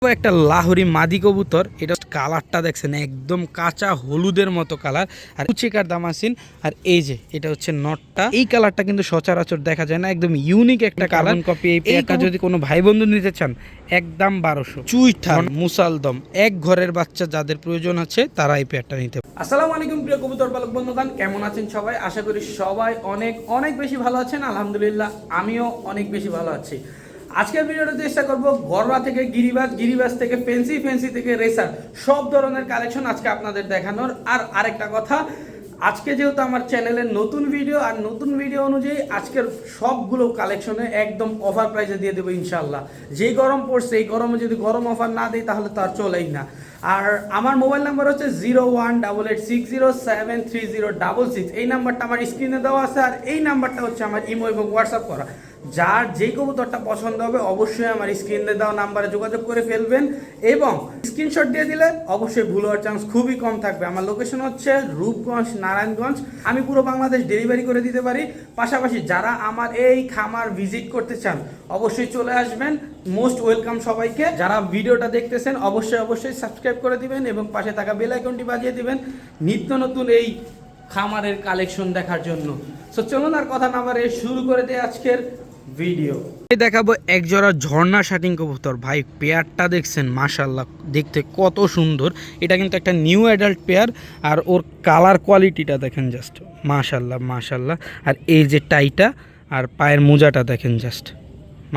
একটা লাহোরি মাদি কবুতর, এটা কালারটা দেখছেন একদম কাঁচা হলুদের মতো কালার, আর উচিকার দামাসিন। আর এই যে এটা হচ্ছে নটটা, এই কালারটা কিন্তু সচরাচর দেখা যায় না, একদম ইউনিক একটা কালার কপি। এই পেয়ারটা যদি কোনো ভাই বন্ধু নিতে চান একদম 1200। চুইঠাল মুসালদম এক ঘরের বাচ্চা যাদের প্রয়োজন আছে তারা এই পেয়ারটা নিতে। আসসালামু আলাইকুম প্রিয় কবুতর পালক বন্ধুগণ, কেমন আছেন সবাই? আশা করি সবাই অনেক অনেক বেশি ভালো আছেন। আলহামদুলিল্লাহ আমিও অনেক বেশি ভালো আছি। আজকের ভিডিওটা চেষ্টা করব গররা থেকে গিরিবাজ, গিরিবাজ থেকে ফেন্সি, ফেন্সি থেকে রেসার, সব ধরনের কালেকশন আজকে আপনাদের দেখানোর। আর আরেকটা কথা, আজকে যেহেতু আমার চ্যানেলের নতুন ভিডিও, আর নতুন ভিডিও অনুযায়ী আজকের সবগুলো কালেকশনে একদম অফার প্রাইসে দিয়ে দেবো ইনশাল্লাহ। যেই গরম পড়ছে এই গরমে যদি গরম অফার না দিই তাহলে তো আর চলেই না। আর আমার মোবাইল নাম্বার হচ্ছে 0188607306। এই নাম্বারটা আমার স্ক্রিনে দেওয়া আছে, আর এই নাম্বারটা হচ্ছে আমার ইমো এবং হোয়াটসঅ্যাপ করা। যার যেই কবুতরটা পছন্দ হবে অবশ্যই আমার স্ক্রিনে দেওয়া নাম্বারে যোগাযোগ করে ফেলবেন, এবং স্ক্রিনশট দিয়ে দিলে অবশ্যই ভুল হওয়ার চান্স খুবই কম থাকবে। আমার লোকেশন হচ্ছে রূপগঞ্জ, নারায়ণগঞ্জ। আমি পুরো বাংলাদেশ ডেলিভারি করে দিতে পারি। পাশাপাশি যারা আমার এই খামার ভিজিট করতে চান অবশ্যই চলে আসবেন, মোস্ট ওয়েলকাম সবাইকে। যারা ভিডিওটা দেখতেছেন অবশ্যই সাবস্ক্রাইব করে দিবেন এবং পাশে থাকা বেল আইকনটি বাজিয়ে দিবেন নিত্য নতুন এই খামারের কালেকশন দেখার জন্য। সো চলুন আর কথা না বাড়িয়ে শুরু করে দিই আজকের ভিডিও। দেখাবো এক জোড়া ঝর্ণা শাটিং কবুতর। ভাই পেয়ারটা দেখছেন মাশাল্লাহ, দেখতে কত সুন্দর। এটা কিন্তু একটা নিউ অ্যাডাল্ট পেয়ার, আর ওর কালার কোয়ালিটিটা দেখেন জাস্ট মাশাল্লাহ মাশাল্লাহ। আর এই যে টাইটা আর পায়ের মোজাটা দেখেন জাস্ট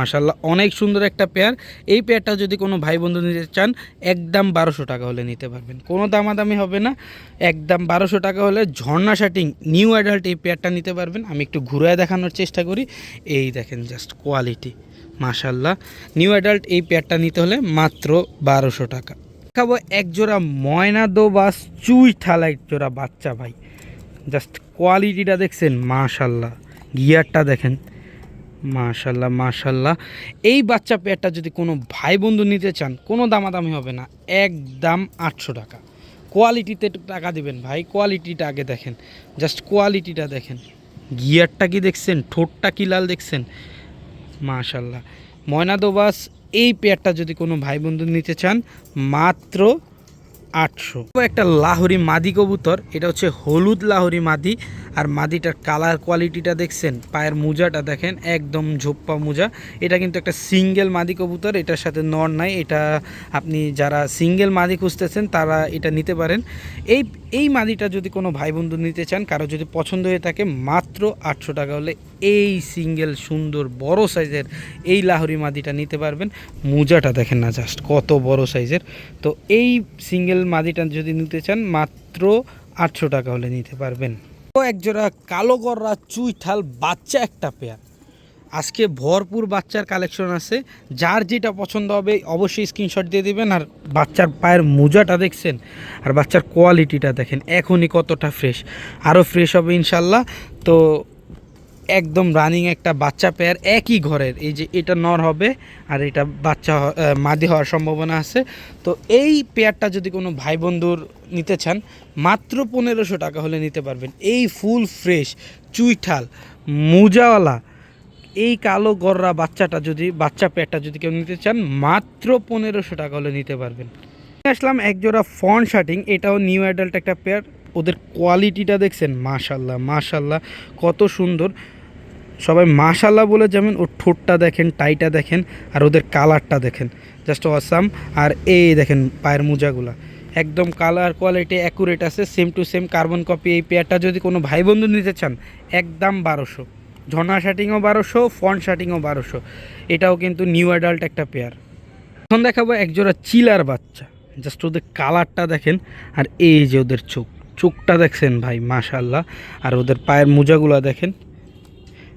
মাশাল্লাহ, অনেক সুন্দর একটা পেয়ার। এই পেয়ারটা যদি কোনো ভাই বন্ধু নিতে চান একদম 1200 টাকা হলে নিতে পারবেন, কোনো দামাদামি হবে না। একদম 1200 টাকা হলে ঝর্ণা শাটিং নিউ অ্যাডাল্ট এই পেয়ারটা নিতে পারবেন। আমি একটু ঘুরে দেখানোর চেষ্টা করি। এই দেখেন জাস্ট কোয়ালিটি মাশাল্লাহ। নিউ অ্যাডাল্ট এই পেয়ারটা নিতে হলে মাত্র 1200 টাকা। দেখাবো এক জোড়া ময়নাদোবাস চুইঠাল এক জোড়া বাচ্চা। ভাই জাস্ট কোয়ালিটিটা দেখছেন মাশাল্লাহ, গিয়ারটা দেখেন মাশাল্লাহ মাশাল্লাহ। এই বাচ্চা পেয়ারটা যদি কোনো ভাই বন্ধু নিতে চান কোনো দামাদামি হবে না, একদম 800 টাকা। কোয়ালিটিতে একটু টাকা দিবেন ভাই, কোয়ালিটিটা আগে দেখেন, জাস্ট কোয়ালিটিটা দেখেন, গিয়ারটা কি দেখছেন, ঠোঁটটা কি লাল দেখছেন মাশাল্লাহ। ময়নাদোবাস এই পেয়ারটা যদি কোনো ভাই বন্ধু নিতে চান মাত্র 800। একটা লাহোরি মাদি কবুতর, এটা হচ্ছে হলুদ লাহোরি মাদি। আর মাদিটার কালার কোয়ালিটিটা দেখছেন, পায়ের মোজাটা দেখেন একদম ঝোপ্পা মোজা। এটা কিন্তু একটা সিঙ্গেল মাদি কবুতর, এটার সাথে নর নাই। এটা আপনি যারা সিঙ্গেল মাদি খুঁজতেছেন তারা এটা নিতে পারেন। এই মাদিটা যদি কোনো ভাই বন্ধু নিতে চান, কারো যদি পছন্দ হয়ে থাকে মাত্র 800 টাকা হলে এই সিঙ্গেল সুন্দর বড় সাইজের এই লাহোরি মাদিটা নিতে পারবেন। মোজাটা দেখেন না জাস্ট কত বড় সাইজের। তো এই সিঙ্গেল মাদিটা যদি নিতে চান মাত্র 800 টাকা হলে নিতে পারবেন। একজোড়া কালো গররা চুইঠাল বাচ্চা একটা পেয়ার। আজকে ভরপুর বাচ্চার কালেকশন আছে, যার যেটা পছন্দ হবে অবশ্যই স্ক্রিনশট দিয়ে দিবেন। আর বাচ্চার পায়ের মোজাটা দেখছেন, আর বাচ্চার কোয়ালিটিটা দেখেন এখনই কতটা ফ্রেশ, আরও ফ্রেশ হবে ইনশাল্লাহ। তো একদম রানিং একটা বাচ্চা পেয়ার, একই ঘরের। এই যে এটা নর হবে আর এটা বাচ্চা মাদি হওয়ার সম্ভাবনা আছে। তো এই পেয়ারটা যদি কোনো ভাই বন্ধুর নিতে চান মাত্র 1500 টাকা হলে নিতে পারবেন। এই ফুল ফ্রেশ চুইঠাল মোজাওয়ালা এই কালো গররা বাচ্চা পেয়ারটা যদি কেউ নিতে চান মাত্র 1500 টাকা হলে নিতে পারবেন। আসলাম একজোড়া ফন শাটিং, এটাও নিউ অ্যাডাল্ট একটা পেয়ার। ওদের কোয়ালিটিটা দেখছেন মাশাল্লাহ মাশাল্লাহ কত সুন্দর। সবাই মাশাল্লাহ বলে যেমন, ওর ঠোঁটটা দেখেন, টাইটা দেখেন, আর ওদের কালারটা দেখেন জাস্ট অসাম। আর এই দেখেন পায়ের মোজাগুলা একদম কালার কোয়ালিটি অ্যাকুরেট আছে, same to same carbon copy. এই পেয়ারটা যদি কোনো ভাই বন্ধু নিতে চান একদম 1200। ঝর্ণা শাটিংও 1200, ফন শাটিংও 1200। এটাও কিন্তু নিউ অ্যাডাল্ট একটা পেয়ার। এখন দেখাবো একজোড়া চিলার বাচ্চা, জাস্ট ওদের কালারটা দেখেন, আর এই যে ওদের চোখটা দেখছেন ভাই মাশাল্লাহ। আর ওদের পায়ের মোজাগুলো দেখেন,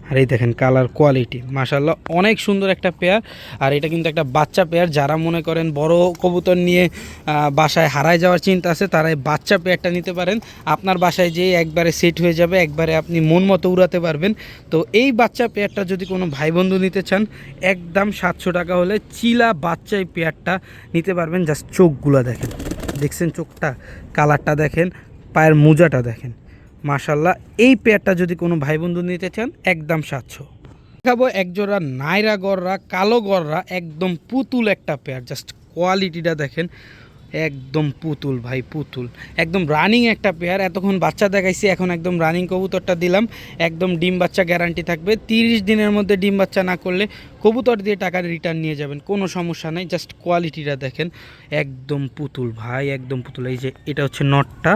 আর এই দেখেন কালার কোয়ালিটি মাশাল্লাহ, অনেক সুন্দর একটা পেয়ার। আর এটা কিন্তু একটা বাচ্চা পেয়ার। যারা মনে করেন বড় কবুতর নিয়ে বাসায় হারায় যাওয়ার চিন্তা আছে তারা এই বাচ্চা পেয়ারটা নিতে পারেন। আপনার বাসায় যেয়ে একবারে সেট হয়ে যাবে, একবারে আপনি মন মতো উড়াতে পারবেন। তো এই বাচ্চা পেয়ারটা যদি কোনো ভাই বন্ধু নিতে চান একদম 700 টাকা হলে চিলা বাচ্চা এই পেয়ারটা নিতে পারবেন। জাস্ট চোখগুলো দেখছেন চোখটা, কালারটা দেখেন, পায়ের মোজাটা দেখেন মাশাল্লাহ। এই পেয়ারটা যদি কোনো ভাই বন্ধু নিতে চান একদম 700। দেখাবো একজোড়া নাইরা গররা কালো গররা, একদম পুতুল একটা পেয়ার। জাস্ট কোয়ালিটিটা দেখেন, একদম পুতুল ভাই, পুতুল একদম রানিং একটা পেয়ার। এতক্ষণ বাচ্চা দেখাইছি, এখন একদম রানিং কবুতরটা দিলাম। একদম ডিম বাচ্চা গ্যারান্টি থাকবে, 30 দিনের মধ্যে ডিম বাচ্চা না করলে কবুতর দিয়ে টাকা রিটার্ন নিয়ে যাবেন, কোনো সমস্যা নেই। জাস্ট কোয়ালিটিটা দেখেন, একদম পুতুল ভাই, একদম পুতুল। এই যে এটা হচ্ছে নটটা,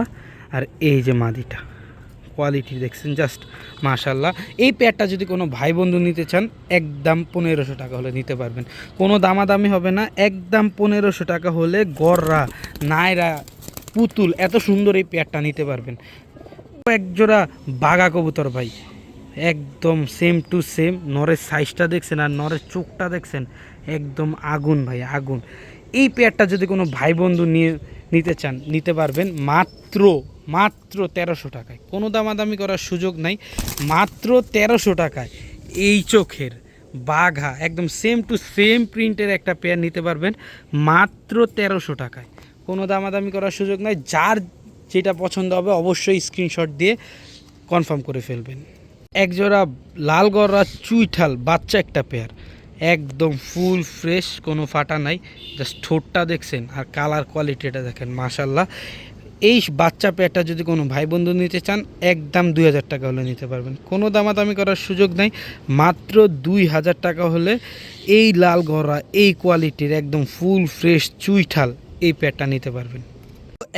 আর এই যে মাদিটা, কোয়ালিটি দেখছেন জাস্ট মাশাল্লাহ। এই পেয়ারটা যদি কোনো ভাই বন্ধু নিতে চান, একদম 1500 টাকা হলে নিতে পারবেন, কোনো দামাদামি হবে না। একদম 1500 টাকা হলে গররা নাইরা পুতুল এত সুন্দর এই পেয়ারটা নিতে পারবেন। একজোড়া বাঘা কবুতর ভাই, একদম সেম টু সেম। নরের সাইজটা দেখছেন আর নরের চোখটা দেখছেন, একদম আগুন ভাই, আগুন। এই পেয়ারটা যদি কোনো ভাই বন্ধু নিতে চান, নিতে পারবেন মাত্র মাত্র 1300 টাকায়, কোনো দামাদামি করার সুযোগ নাই। মাত্র 1300 টাকায় এই চোখের বাঘা একদম সেম টু সেম প্রিন্টের একটা পেয়ার নিতে পারবেন মাত্র 1300 টাকায়, কোনো দামাদামি করার সুযোগ নাই। যার যেটা পছন্দ হবে অবশ্যই স্ক্রিনশট দিয়ে কনফার্ম করে ফেলবেন। একজোড়া লাল গররা চুইঠাল বাচ্চা একটা পেয়ার, একদম ফুল ফ্রেশ, কোনো ফাটা নাই। জাস্ট ঠোঁটটা দেখছেন আর কালার কোয়ালিটিটা দেখেন মাশাল্লাহ। এই বাচ্চা পেয়ারটা যদি কোনো ভাই বন্ধু নিতে চান, একদম 2000 টাকা হলে নিতে পারবেন, কোনো দামাদামি করার সুযোগ নাই। মাত্র 2000 টাকা হলে এই লাল গররা এই কোয়ালিটির একদম ফুল ফ্রেশ চুইঠাল এই পেয়ারটা নিতে পারবেন।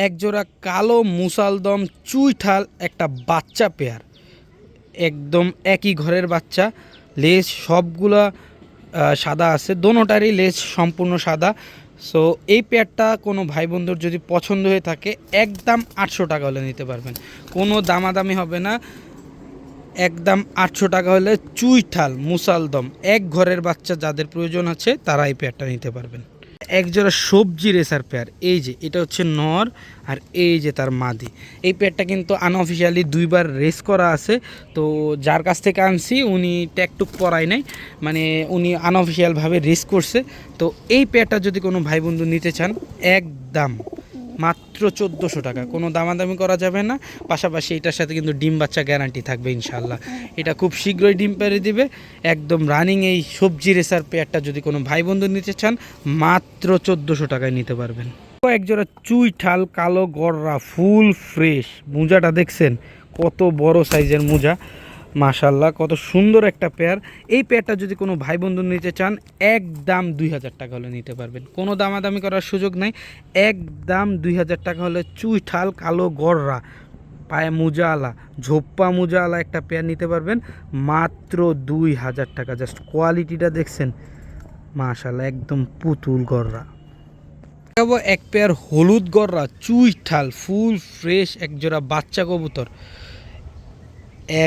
একজোড়া কালো মুসালদম চুইঠাল একটা বাচ্চা পেয়ার, একদম একই ঘরের বাচ্চা, লেজ সবগুলা সাদা আছে, দোনোটারই লেজ সম্পূর্ণ সাদা। সো এই পেয়ারটা কোনো ভাই বন্ধুর যদি পছন্দ হয়ে থাকে, একদম 800 টাকা হলে নিতে পারবেন, কোনো দামাদামি হবে না। একদম 800 টাকা হলে চুইঠাল মুসালদম এক ঘরের বাচ্চা যাদের প্রয়োজন আছে তারা এই পেয়ারটা নিতে পারবেন। একজোড়া সবজি রেসার পেয়ার, এই যে এটা হচ্ছে নর আর এই যে তার মাদি। এই পেয়ারটা কিন্তু আনঅফিসিয়ালি 2বার রেস করা আছে, তো যার কাছ থেকে আনছি উনি ট্যাগটুক পরায় নাই, মানে উনি আনঅফিসিয়ালভাবে রেস করছে। তো এই পেয়ারটা যদি কোনো ভাই বন্ধু নিতে চান, একদম মাত্র 1400 টাকা, কোনো দামাদামি করা যাবে না। পাশাপাশি এটার সাথে কিন্তু ডিম বাচ্চা গ্যারান্টি থাকবে ইনশাল্লাহ, এটা খুব শীঘ্রই ডিম পেড়ে দিবে। একদম রানিং এই সবজি রেসার পেয়ারটা যদি কোনো ভাই বন্ধু নিতে চান, মাত্র 1400 টাকায় নিতে পারবেন। একজোড়া চুইঠাল কালো গররা ফুল ফ্রেশ, মোজাটা দেখছেন কত বড় সাইজের মোজা, মাশাল্লাহ কত সুন্দর একটা পেয়ার। এই পেয়ারটা যদি কোনো ভাই বন্ধু নিতে চান, একদম 2000 টাকা হলে নিতে পারবেন, কোনো দামাদামি করার সুযোগ নাই। একদম 2000 টাকা হলে চুইঠাল কালো গররা পায়ে মোজাওয়ালা ঝোপ্পা মোজাওয়ালা একটা পেয়ার নিতে পারবেন মাত্র 2000 টাকা। জাস্ট কোয়ালিটিটা দেখছেন মাশাল্লাহ, একদম পুতুল গররা। এক পেয়ার হলুদ গররা চুইঠাল ফুল ফ্রেশ একজোড়া বাচ্চা কবুতর,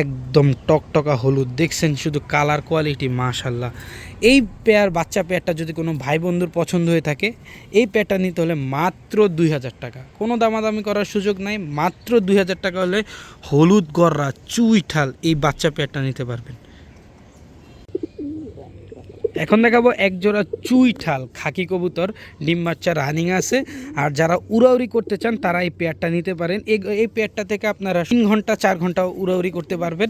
একদম টকটকা হলুদ, দেখছেন শুধু কালার কোয়ালিটি মাশাল্লাহ। এই পেয়ার বাচ্চা পেয়ারটা যদি কোনো ভাই বন্ধুর পছন্দ হয়ে থাকে, এই পেয়ারটা নিতে হলে মাত্র 2000 টাকা, কোনো দামাদামি করার সুযোগ নাই। মাত্র 2000 টাকা হলে হলুদ গররা চুইঠাল এই বাচ্চা পেয়ারটা নিতে পারবেন। এখন দেখাবো একজোড়া চুইঠাল খাকি কবুতর, ডিম বাচ্চা রানিং আছে। আর যারা উড়াউড়ি করতে চান তারা এই পেয়ারটা নিতে পারেন। এই পেয়ারটা থেকে আপনারা 3 ঘন্টা 4 ঘন্টা উড়াউড়ি করতে পারবেন,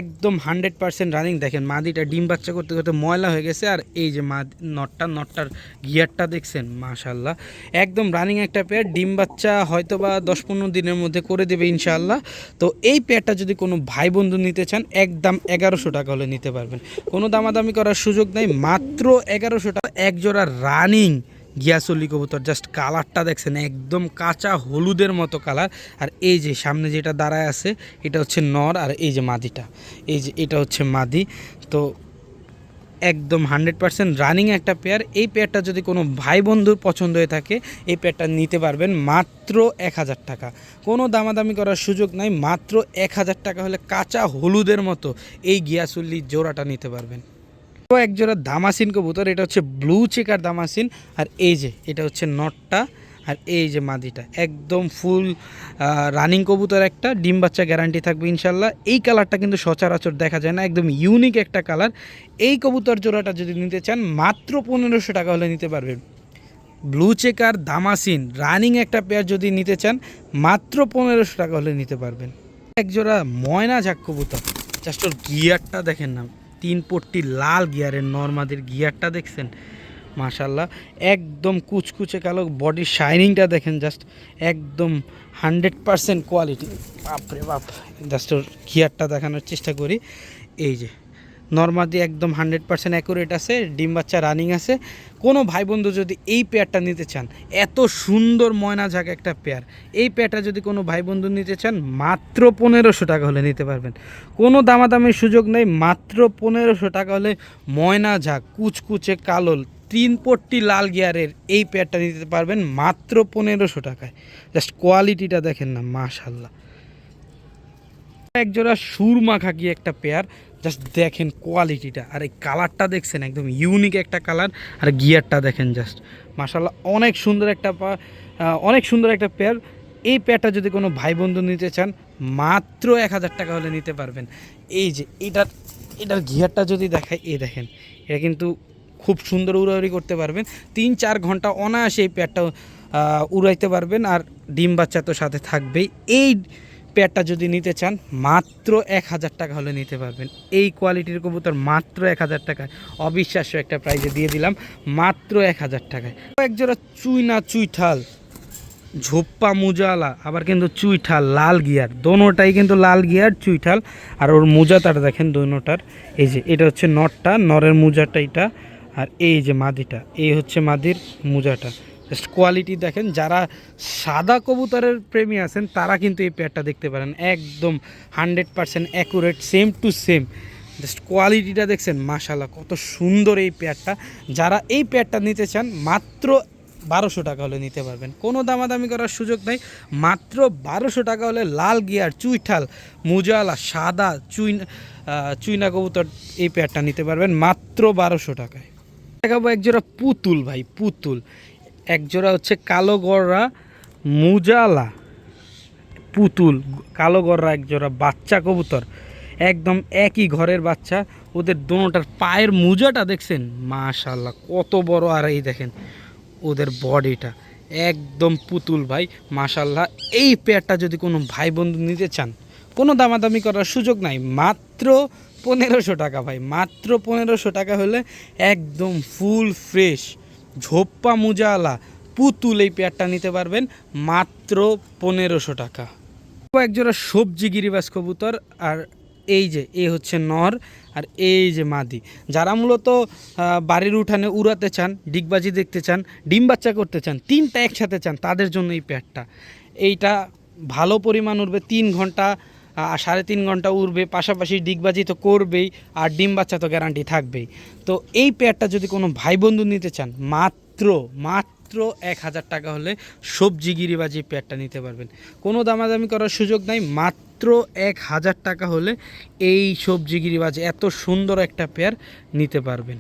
একদম 100% রানিং। দেখেন মাদিটা ডিম বাচ্চা করতে করতে ময়লা হয়ে গেছে, আর এই যে নটটার গিয়ারটা দেখছেন মাশাল্লাহ, একদম রানিং একটা পেয়ার। ডিম বাচ্চা হয়তো বা 10-15 দিনের মধ্যে করে দেবে ইনশাআল্লাহ। তো এই পেয়ারটা যদি কোনো ভাই বন্ধু নিতে চান, একদম 1100 টাকা হলে নিতে পারবেন, কোনো দামাদামি করার সুযোগ নেই। মাত্র 1100 টাকা একজোড়া রানিং গিয়াসলি কবুতর, জাস্ট কালারটা দেখছেন একদম কাঁচা হলুদের মতো কালার। আর এই যে সামনে যেটা দাঁড়ায় আছে এটা হচ্ছে নর, আর এই যে মাদিটা, এই যে এটা হচ্ছে মাদি। তো একদম 100% রানিং একটা পেয়ার। এই পেয়ারটা যদি কোনো ভাই বন্ধুর পছন্দ হয়ে থাকে, এই পেয়ারটা নিতে পারবেন মাত্র 1000 টাকা, কোনো দামাদামি করার সুযোগ নাই। মাত্র 1000 টাকা হলে কাঁচা হলুদের মতো এই গিয়াসুল্লি জোড়াটা নিতে পারবেন। একজোড়া দামাসিন কবুতর, এটা হচ্ছে ব্লু চেকার দামাসিন, আর এই যে এটা হচ্ছে নটটা, আর এই যে মাদিটা, একদম ফুল রানিং কবুতর একটা, ডিম বাচ্চা গ্যারান্টি থাকবে ইনশাল্লাহ। এই কালারটা কিন্তু সচরাচর দেখা যায় না, একদম ইউনিক একটা কালার। এই কবুতর জোড়াটা যদি নিতে চান, মাত্র 1500 টাকা হলে নিতে পারবেন। ব্লু চেকার দামাসিন রানিং একটা পেয়ার যদি নিতে চান, মাত্র 1500 টাকা হলে নিতে পারবেন। একজোড়া ময়না ঝাক কবুতর, জাস্ট ওর গিয়ারটা দেখেন না, 3 পট্টি লাল গিয়ারের নর্মাদের গিয়ারটা দেখছেন মাশাল্লাহ একদম কুচকুচে কালো, বডির শাইনিংটা দেখেন জাস্ট, একদম 100% কোয়ালিটি। বাপরে বাপ, জাস্ট ওর গিয়ারটা দেখানোর চেষ্টা করি। এই যে নর্মাদি একদম 100% অ্যাকুরেট আছে, ডিম বাচ্চা রানিং আছে। কোনো ভাই বন্ধু যদি এই পেয়ারটা নিতে চান, এত সুন্দর ময়না ঝাঁক একটা পেয়ার, এই পেয়ারটা যদি কোনো ভাই বন্ধু নিতে চান মাত্র 1500 টাকা হলে নিতে পারবেন। কোনো দামাদামির সুযোগ নেই, মাত্র 1500 টাকা হলে ময়না ঝাঁক কুচকুচে কালো 3 পট্টি লাল গিয়ারের এই পেয়ারটা নিতে পারবেন মাত্র 1500 টাকায়। জাস্ট কোয়ালিটিটা দেখেন না, মাশাল্লাহ। একজোড়া সুরমা খাকি একটা পেয়ার, জাস্ট দেখেন কোয়ালিটিটা, আর এই কালারটা দেখছেন একদম ইউনিক একটা কালার, আর গিয়ারটা দেখেন জাস্ট মাশাল্লাহ, অনেক সুন্দর একটা অনেক সুন্দর একটা পেয়ার। এই পেয়ারটা যদি কোনো ভাই বন্ধু নিতে চান মাত্র 1000 টাকা হলে নিতে পারবেন। এই যে এটার গিয়ারটা যদি দেখায়, এই দেখেন, এটা কিন্তু খুব সুন্দর উড়াউড়ি করতে পারবেন, 3-4 ঘন্টা অনায়াসে এই পেয়ারটা উড়াইতে পারবেন, আর ডিম বাচ্চা তো সাথে থাকবেই। এই পেয়ারটা যদি নিতে চান মাত্র 1000 টাকা হলে নিতে পারবেন। এই কোয়ালিটির কবুতর মাত্র 1000 টাকায়, অবিশ্বাস্য একটা প্রাইজে দিয়ে দিলাম মাত্র 1000 টাকায়। একজোড়া চুইনা চুইঠাল ঝোপ্পা মুজালা, আবার কিন্তু চুইঠাল লাল গিয়ার, দোনোটাই কিন্তু লাল গিয়ার চুইঠাল। আর ওর মোজাটার দেখেন দোনোটার, এই যে এটা হচ্ছে নরটা, নরের মোজাটা এটা, আর এই যে মাদিটা, এই হচ্ছে মাদির মোজাটা। জাস্ট কোয়ালিটি দেখেন, যারা সাদা কবুতরের প্রেমী আছেন তারা কিন্তু এই পেয়ারটা দেখতে পারেন, একদম 100% accurate, same to same. Just কোয়ালিটিটা দেখছেন, মাশাল্লাহ কত সুন্দর এই পেয়ারটা। যারা এই পেয়ারটা নিতে চান মাত্র 1200 টাকা হলে নিতে পারবেন, কোনো দামাদামি করার সুযোগ নাই, মাত্র 1200 টাকা হলে লাল গিয়ার চুইঠাল মুজালা সাদা চুইনা কবুতর এই পেয়ারটা নিতে পারবেন মাত্র 1200 টাকায়। দেখাবো একজোড়া পুতুল ভাই, পুতুল একজোড়া হচ্ছে কালো গররা মুজালা পুতুল, কালো গররা একজোড়া বাচ্চা কবুতর, একদম একই ঘরের বাচ্চা। ওদের দোনোটার পায়ের মোজাটা দেখছেন, মাশাল্লাহ কত বড়, আর এই দেখেন ওদের বডিটা একদম পুতুল ভাই, মাশাল্লাহ। এই পেয়ারটা যদি কোনো ভাই বন্ধু নিতে চান, কোনো দামাদামি করার সুযোগ নাই, মাত্র 1500 টাকা ভাই, মাত্র 1500 টাকা হলে একদম ফুল ফ্রেশ ঝোপ্পা মুজালা পুতুল এই পেয়ারটা নিতে পারবেন মাত্র 1500 টাকা। একজোড়া সবজি গিরিবাজ কবুতর, আর এই যে এ হচ্ছে নর, আর এই যে মাদি। যারা মূলত বাড়ির উঠানে উড়াতে চান, ডিগবাজি দেখতে চান, ডিম বাচ্চা করতে চান, তিনটা একসাথে চান, তাদের জন্য এই পেয়ারটা। এইটা ভালো পরিমাণ উড়বে, 3 ঘন্টা 3.5 ঘন্টা উড়বে, পাশাপাশি ডিগবাজি তো করবেই, আর ডিম বাচ্চা তো গ্যারান্টি থাকবেই। তো এই পেয়ারটা যদি কোনো ভাই বন্ধু নিতে চান মাত্র 1000 টাকা হলে সবজি গিরিবাজি পেয়ারটা নিতে পারবেন, কোনো দামাদামি করার সুযোগ নাই, মাত্র 1000 টাকা হলে এই সবজি গিরিবাজি এত সুন্দর একটা পেয়ার নিতে পারবেন।